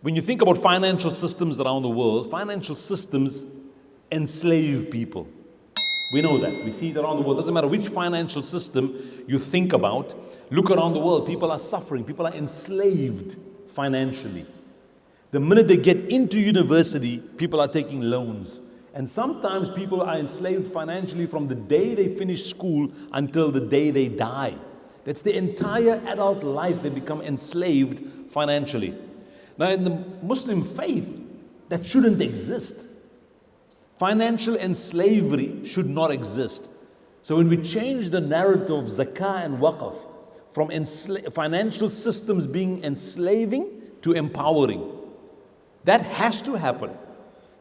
When you think about financial systems around the world, financial systems enslave people. We know that. We see it around the world. Doesn't matter which financial system you think about. Look around the world. People are suffering. People are enslaved financially. The minute they get into university, people are taking loans. And sometimes people are enslaved financially from the day they finish school until the day they die. That's the entire adult life. They become enslaved financially. Now, in the Muslim faith, that shouldn't exist. Financial enslavery should not exist. So when we change the narrative of zakah and waqf from financial systems being enslaving to empowering, that has to happen.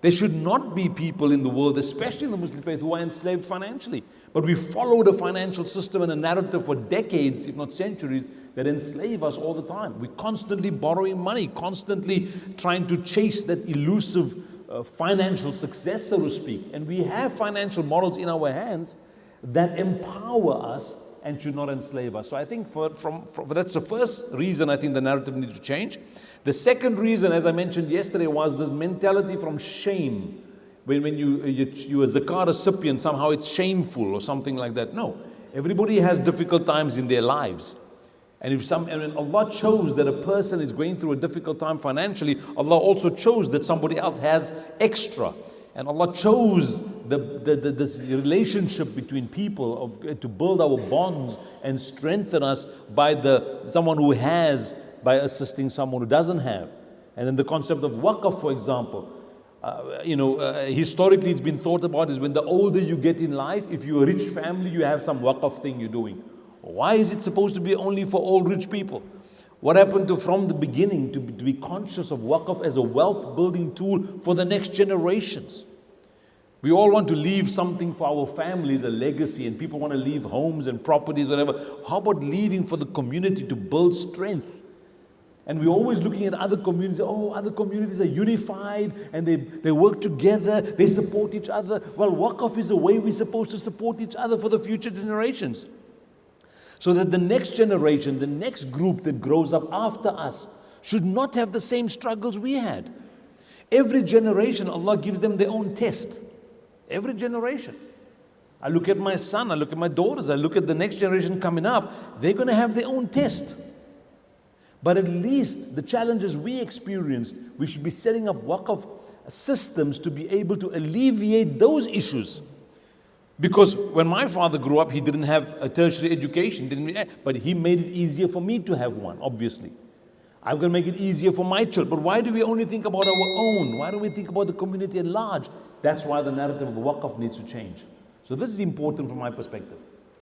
There should not be people in the world, especially in the Muslim faith, who are enslaved financially. But we followed a financial system and a narrative for decades, if not centuries, that enslave us all the time. We're constantly borrowing money, constantly trying to chase that elusive financial success, so to speak. And we have financial models in our hands that empower us and should not enslave us. So I think that's the first reason I think the narrative needs to change. The second reason, as I mentioned yesterday, was this mentality from shame. When you're a zakah recipient, somehow it's shameful or something like that. No, everybody has difficult times in their lives. And when Allah chose that a person is going through a difficult time financially, Allah also chose that somebody else has extra. And Allah chose this relationship between people to build our bonds and strengthen us by someone who has, by assisting someone who doesn't have. And then the concept of waqf, for example, historically it's been thought about is when the older you get in life, if you're a rich family, you have some waqf thing you're doing. Why is it supposed to be only for all rich people? What happened from the beginning to be conscious of waqf as a wealth building tool for the next generations? We all want to leave something for our families, a legacy, and people want to leave homes and properties, whatever. How about leaving for the community to build strength? And we're always looking at other communities. Oh, other communities are unified and they work together, they support each other. Well, waqf is a way we're supposed to support each other for the future generations. So that the next generation, the next group that grows up after us should not have the same struggles we had. Every generation, Allah gives them their own test. Every generation. I look at my son, I look at my daughters, I look at the next generation coming up, they're going to have their own test. But at least the challenges we experienced, we should be setting up waqf systems to be able to alleviate those issues. Because when my father grew up, he didn't have a tertiary education, but he made it easier for me to have one, obviously. I'm going to make it easier for my children. But why do we only think about our own? Why don't we think about the community at large? That's why the narrative of waqf needs to change. So this is important from my perspective.